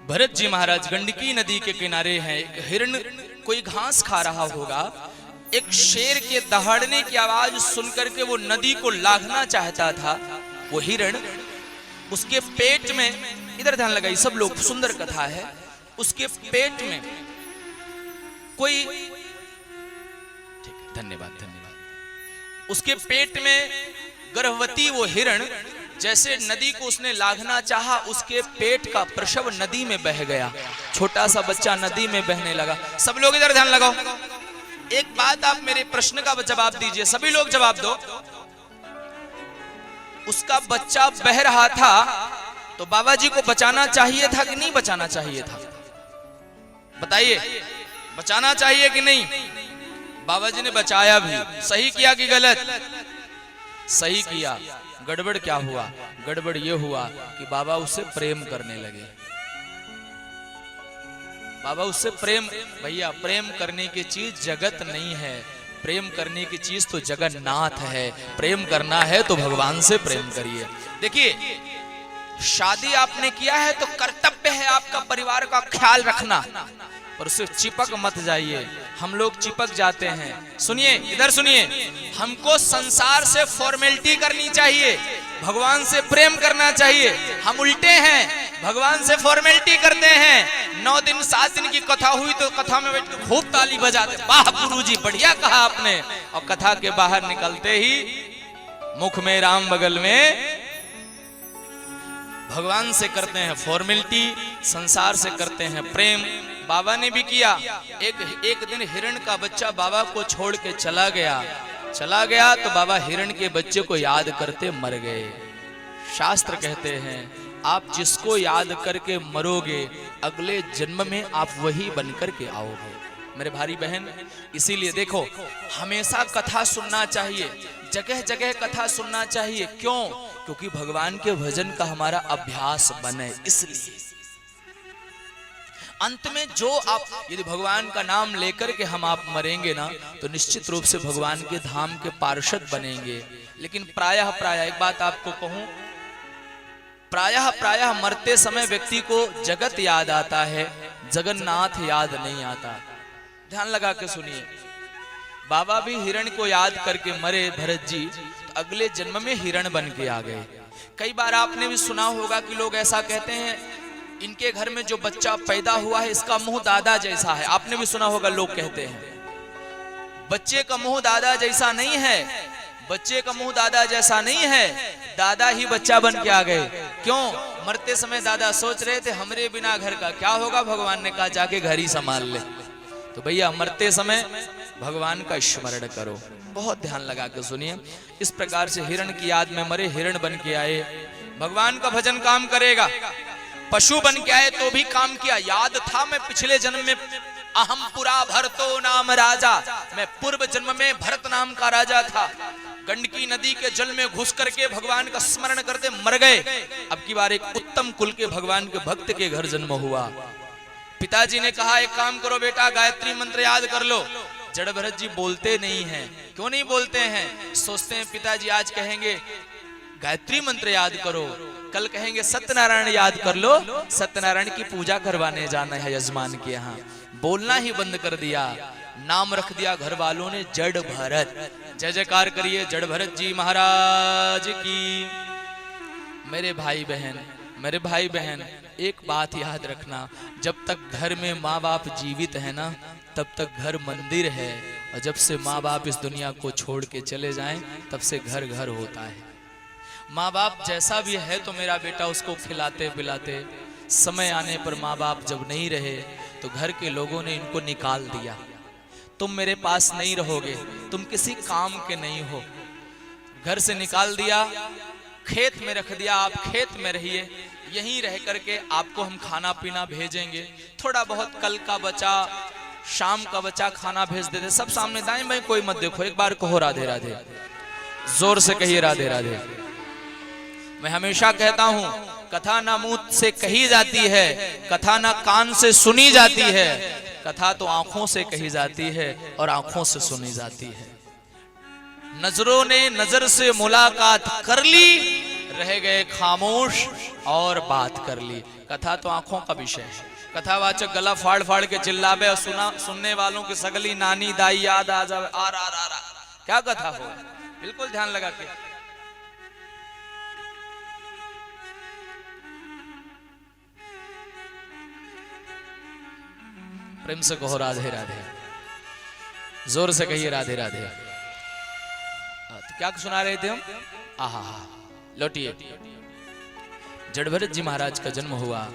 भरत जी महाराज गंडकी नदी के किनारे हैं। एक हिरण कोई घास खा रहा होगा, एक शेर के दहाड़ने की आवाज सुनकर के वो नदी को लांघना चाहता था। वो हिरण उसके पेट में, इधर ध्यान लगाइए सब लोग, सुंदर कथा है। उसके पेट में कोई, ठीक है, धन्यवाद धन्यवाद। उसके पेट में गर्भवती वो हिरण जैसे नदी को उसने लांघना चाहा, उसके पेट का प्रसव नदी में बह गया। छोटा सा बच्चा नदी में बहने लगा। सब लोग इधर ध्यान लगाओ। एक बात आप मेरे प्रश्न का जवाब दीजिए, सभी लोग जवाब दो। उसका बच्चा बह रहा था तो बाबा जी को बचाना चाहिए था कि नहीं बचाना चाहिए था? बताइए, बचाना चाहिए कि नहीं? बाबा जी ने बचाया भी। सही किया कि गलत? सही किया। गड़बड़ क्या हुआ? गड़बड़ ये हुआ कि बाबा उससे प्रेम करने लगे। बाबा उससे प्रेम, भैया प्रेम करने की चीज जगत नहीं है, प्रेम करने की चीज तो जगन्नाथ है। प्रेम करना है तो भगवान से प्रेम करिए। देखिए, शादी आपने किया है तो कर्तव्य है आपका परिवार का ख्याल रखना, पर उससे चिपक मत जाइए। हम लोग चिपक जाते हैं। सुनिए, इधर सुनिए, हमको संसार से फॉर्मेलिटी करनी चाहिए, भगवान से प्रेम करना चाहिए। हम उल्टे हैं, भगवान से फॉर्मेलिटी करते हैं। 9 दिन 7 दिन की कथा हुई तो कथा में बैठ के खूब ताली बजाते, वाह गुरुजी बढ़िया कहा आपने, और कथा के बाहर निकलते ही मुख में राम बगल में। भगवान से करते हैं फॉर्मेलिटी, संसार से करते हैं प्रेम। बाबा ने भी किया। एक दिन हिरण का बच्चा बाबा को छोड़ के चला गया तो बाबा हिरण के बच्चे को याद करते मर गए। शास्त्र कहते हैं आप जिसको याद करके मरोगे अगले जन्म में आप वही बनकर के आओगे। मेरे भाई बहन, इसीलिए देखो हमेशा कथा सुनना चाहिए, जगह जगह कथा सुनना चाहिए। क्यों? क्योंकि भगवान के भजन का हमारा अभ्यास बने। इसलिए अंत में जो आप, यदि भगवान का नाम लेकर के हम आप मरेंगे ना तो निश्चित रूप से भगवान के धाम के पार्षद बनेंगे। लेकिन प्रायः एक बात आपको कहूं, प्रायः मरते समय व्यक्ति को जगत याद आता है, जगन्नाथ याद नहीं आता। ध्यान लगा के सुनिए, बाबा भी हिरण को याद करके मरे भरत जी, तो अगले जन्म में हिरण बन के आ गए। कई बार आपने भी सुना होगा कि लोग ऐसा कहते हैं इनके घर में जो बच्चा पैदा हुआ है इसका मुंह दादा जैसा है। आपने भी सुना होगा, लोग कहते हैं बच्चे का मुंह दादा जैसा नहीं है, बच्चे का मुंह दादा जैसा नहीं है, दादा ही बच्चा बन के आ गए। क्यों? मरते समय दादा सोच रहे थे हमरे बिना घर का क्या होगा, भगवान ने कहा जाके घर ही संभाल ले। तो भैया मरते समय भगवान का स्मरण करो। बहुत ध्यान लगा के सुनिए। इस प्रकार से हिरण की याद में मरे, हिरण बन के आए। भगवान का भजन काम करेगा। पशु बन के आए तो भी काम किया। याद था मैं पिछले जन्म में अहम पुरा भरतो नाम राजा, मैं पूर्व जन्म में भरत नाम का राजा था। गंडकी नदी के जल में घुस करके भगवान का स्मरण करते मर गए। अब की बार एक उत्तम कुल के भगवान के भक्त के घर जन्म हुआ। पिताजी ने कहा एक काम करो बेटा, गायत्री मंत्र याद कर लो। जड़ भरत जी बोलते नहीं हैं। क्यों नहीं बोलते हैं? सोचते हैं पिताजी आज कहेंगे गायत्री मंत्र याद करो, कल कहेंगे सत्यनारायण याद कर लो, सत्यनारायण की पूजा करवाने जाना है यजमान के यहाँ। बोलना ही बंद कर दिया, नाम रख दिया घर वालों ने जड़ भरत। जय जयकार करिए जड़ भरत जी महाराज की। मेरे भाई बहन एक बात याद रखना, जब तक घर में माँ बाप जीवित है ना तब तक घर मंदिर है, और जब से माँ बाप इस दुनिया को छोड़ के चले जाएं तब से घर घर होता है। माँ बाप जैसा भी है तो मेरा बेटा उसको खिलाते पिलाते, समय आने पर माँ बाप जब नहीं रहे तो घर के लोगों ने इनको निकाल दिया। तुम मेरे पास नहीं रहोगे, तुम किसी काम के नहीं हो, घर से निकाल दिया, खेत में रख दिया, आप खेत में रहिए, यहीं रह करके आपको हम खाना पीना भेजेंगे, थोड़ा बहुत कल का बचा शाम का बचा खाना भेज देते। सब सामने दाएं बाएं कोई मत देखो, एक बार कहो राधे राधे, जोर से कहिए राधे राधे। मैं हमेशा कहता हूं कथा ना मुंह से कही जाती है, कथा ना कान से सुनी जाती है, कथा तो आंखों से कही जाती है और आंखों से सुनी जाती है। नजरों ने नजर से मुलाकात कर ली, रह गए खामोश और बात कर ली। कथा तो आंखों का विषय है। कथावाचक गला फाड़ फाड़ के चिल्लावे और सुनने वालों की सगली नानी दाई याद आ जावे। आ क्या कथा हो, बिल्कुल ध्यान लगा के। प्रेम से कहो राधे राधे, जोर से कहिए राधे राधे। तो क्या सुना रहे थे हम? आहा, लौटिए। जड़भरत जी महाराज का जन्म हुआ,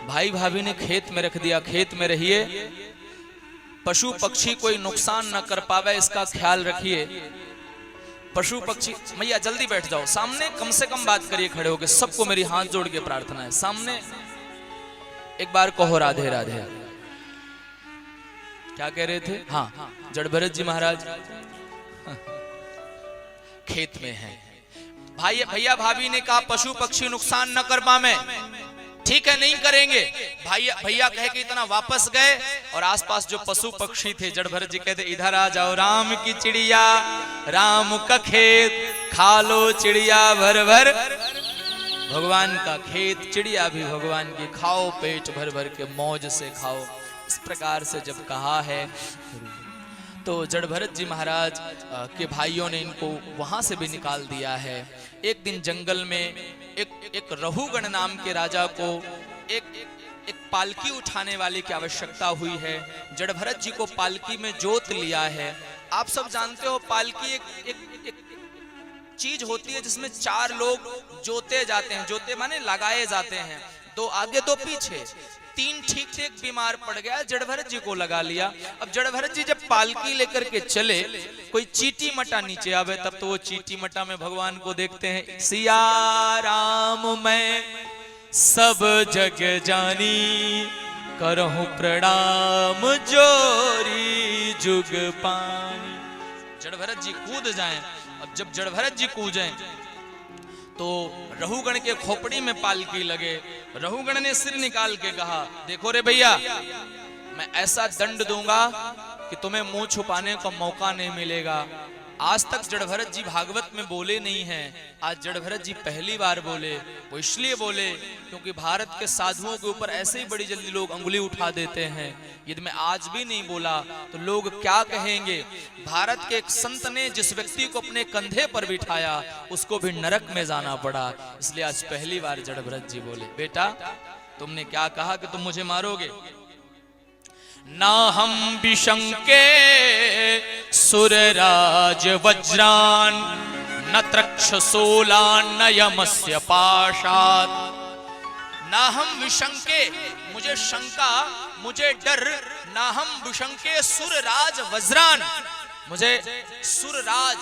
भाई भाभी ने खेत में रख दिया, खेत में रहिए, पशु पक्षी कोई नुकसान न कर पावे इसका ख्याल रखिए। पशु पक्षी, मैया जल्दी बैठ जाओ, सामने कम से कम बात करिए खड़े होकर। सबको मेरी हाथ जोड़ के प्रार्थना है, सामने एक बार कहो राधे राधे। क्या कह रहे थे? हाँ, जड़भरत जी महाराज खेत में हैं। भाई भैया भाभी ने कहा पशु पक्षी नुकसान न कर पावे, ठीक है नहीं करेंगे। भैया कहे कि इतना वापस गए और आसपास जो पशु पक्षी थे, जड़भरत जी कहते इधर आ जाओ, राम की चिड़िया राम का खेत, खा लो चिड़िया भर भर। भगवान का खेत, चिड़िया भी भगवान की, खाओ पेट भर भर के, मौज से खाओ। इस प्रकार से जब कहा है तो जड़भरत जी महाराज के भाइयों ने इनको वहां से भी निकाल दिया है। एक दिन जंगल में एक रहुगण नाम के राजा को एक पालकी उठाने वाले की आवश्यकता हुई है। जड़भरत जी को पालकी में जोत लिया है। आप सब जानते हो पालकी एक चीज होती है जिसमें 4 लोग जोते जाते हैं। जोते माने लगाए जाते हैं, 2 आगे 2 पीछे। 3 ठीक ठीक बीमार पड़ गया, जड़भरत जी को लगा लिया। अब जड़भरत जी जब पालकी लेकर के चले, कोई चीटी मटा नीचे आवे, तब तो वो चीटी मटा में भगवान को देखते हैं। सिया राम मैं सब जग जानी, करहूं प्रणाम जोरी जुग पानी। जड़भरत जी कूद जाएं। अब जब जड़भरत जी कूदें तो रहुगण के खोपड़ी में पालकी लगे। रहुगण ने सिर निकाल के कहा, देखो रे भैया, मैं ऐसा दंड दूंगा कि तुम्हें मुंह छुपाने का मौका नहीं मिलेगा। आज तक जड़भरत जी भागवत में बोले नहीं हैं, आज जड़भरत जी पहली बार बोले। वो इसलिए बोले क्योंकि भारत के साधुओं के ऊपर ऐसे ही बड़ी जल्दी लोग अंगुली उठा देते हैं। यदि मैं आज भी नहीं बोला तो लोग क्या कहेंगे। भारत के एक संत ने जिस व्यक्ति को अपने कंधे पर बिठाया उसको भी नरक में जाना पड़ा। इसलिए आज पहली बार जड़भरत जी बोले, बेटा तुमने क्या कहा कि तुम मुझे मारोगे? ना हम विशंके सुरराज वज्रान, न त्रक्षशूलान न यमस्य पाशात्। ना हम विशंके, मुझे शंका, मुझे डर, ना हम विशंके सुरराज वज्रान, मुझे सुरराज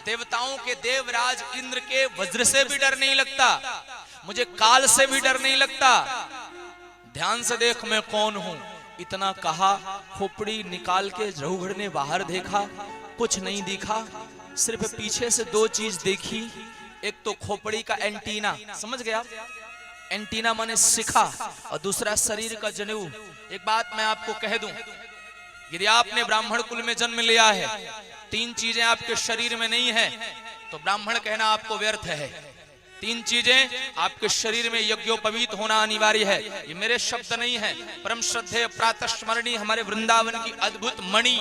देवताओं के देवराज इंद्र के वज्र से भी डर नहीं लगता, मुझे काल से भी डर नहीं लगता। ध्यान से देख मैं कौन हूं। इतना कहा, खोपड़ी निकाल के रहुगण ने बाहर देखा, कुछ नहीं दिखा, सिर्फ पीछे से 2 चीज देखी। एक तो खोपड़ी का एंटीना, समझ गया? एंटीना माने शिखा, और दूसरा शरीर का जनेऊ। एक बात मैं आपको कह दूं, यदि आपने ब्राह्मण कुल में जन्म लिया है, 3 चीजें आपके शरीर में नहीं है तो ब्राह्मण कहना आपको व्यर्थ है। 3 चीजें आपके शरीर में यज्ञोपवीत होना अनिवार्य है। ये मेरे शब्द नहीं है, परम श्रद्धेय प्रातः स्मरणीय हमारे वृंदावन की अद्भुत मणि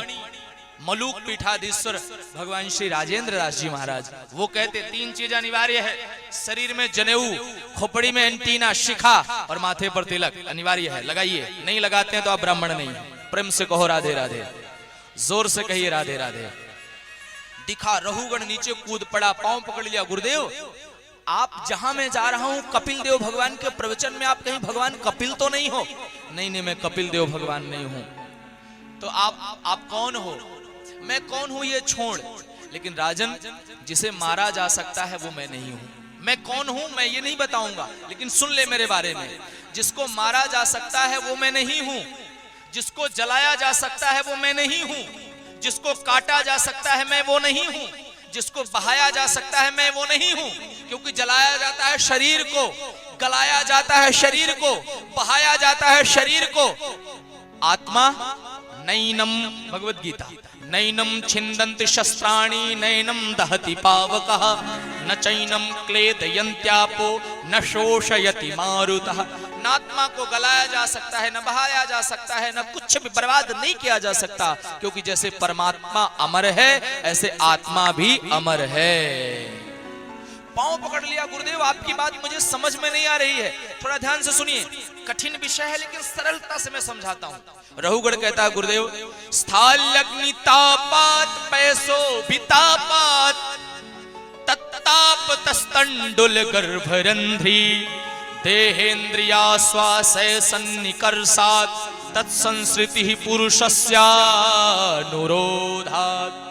मलूक पीठाधीश्वर भगवान श्री राजेंद्र दास जी महाराज, वो कहते 3 चीज अनिवार्य है। शरीर में जनेऊ, खोपड़ी में एंटीना, शिखा और माथे पर तिलक अनिवार्य है। लगाइए, नहीं लगाते हैं तो आप ब्राह्मण नहीं है। प्रेम से कहो राधे राधे, जोर से कहिए राधे राधे। दिखा, रहुगण नीचे कूद पड़ा, पांव पकड़ लिया। गुरुदेव आप जहां मैं जा रहा हूं कपिल देव भगवान के प्रवचन में, आप कहीं भगवान कपिल तो नहीं हो? नहीं नहीं, मैं कपिल देव भगवान नहीं हूं। तो आप कौन हो? मैं कौन हूं ये छोड़, लेकिन राजन जिसे मारा जा सकता है वो मैं नहीं हूं। मैं कौन हूं मैं ये नहीं बताऊंगा, लेकिन सुन ले मेरे बारे में। जिसको मारा जा सकता है वो मैं नहीं हूं, जिसको जलाया जा सकता है वो मैं नहीं हूं, जिसको काटा जा सकता है मैं वो नहीं हूं, जिसको बहाया जा सकता है मैं वो नहीं हूं। क्योंकि जलाया जाता है शरीर को, गलाया जाता है शरीर को, बहाया जाता है शरीर को। आत्मा नैनम, भगवत गीता, नैनम छिन्दन्ति शस्त्राणि नैनम दहति पावकः न चैनम क्लेदयन्त्यापो न शोषयति मारुतः। न आत्मा को गलाया जा सकता है, न बहाया जा सकता है, न कुछ भी बर्बाद नहीं किया जा सकता, क्योंकि जैसे परमात्मा अमर है ऐसे आत्मा भी अमर है। पांव पकड़ लिया गुरुदेव, आपकी बात मुझे समझ में नहीं आ रही है, थोड़ा ध्यान से सुनिए, कठिन विषय है लेकिन सरलता से मैं समझाता हूं। रहुगढ़ कहता है गुरुदेव, स्थाल्यग्नितापात पैसो भितापात तत्ताप तस्तंडुल गर्भरंध्री देहेन्द्रिया स्वासय सन्निकर्षात् तत्संसृति पुरुषस्यानुरोधात्।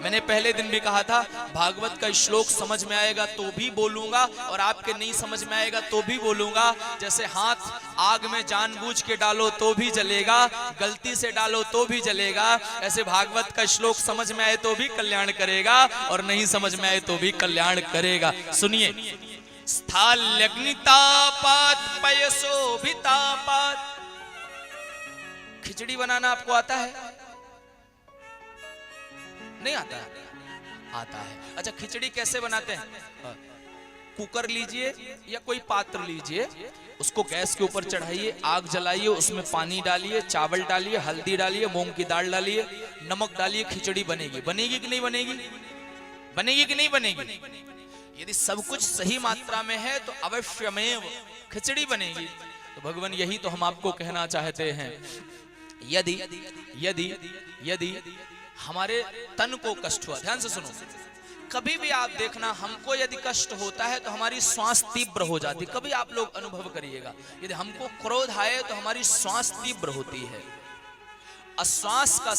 मैंने पहले दिन भी कहा था, भागवत का श्लोक समझ में आएगा तो भी बोलूंगा और आपके नहीं समझ में आएगा तो भी बोलूंगा। जैसे हाथ आग में जानबूझ के डालो तो भी जलेगा, गलती से डालो तो भी जलेगा, ऐसे भागवत का श्लोक समझ में आए तो भी कल्याण करेगा और नहीं समझ में आए तो भी कल्याण करेगा। सुनिए, स्थाल्यग्नितापात पयसो भितापात। खिचड़ी बनाना आपको आता है? नहीं आता है? आता है। अच्छा, खिचड़ी कैसे बनाते हैं? कुकर लीजिए या कोई पात्र लीजिए, उसको गैस के ऊपर चढ़ाइए, आग जलाइए, उसमें पानी डालिए, चावल डालिए, हल्दी डालिए, मूंग की दाल डालिए, नमक डालिए, खिचड़ी बनेगी। बनेगी कि नहीं बनेगी? बनेगी कि नहीं बनेगी? यदि सब कुछ सही मात्रा में है तो अवश्यमेव खिचड़ी बनेगी। तो भगवान यही तो हम आपको कहना चाहते हैं, यदि यदि यदि हमारे तन को कष्ट हुआ, ध्यान से सुनो, कभी भी आप देखना, हमको यदि कष्ट होता है तो हमारी श्वास तीव्र हो जाती। कभी आप लोग अनुभव करिएगा, यदि हमको क्रोध आए तो हमारी श्वास तीव्र होती है। अश्वास का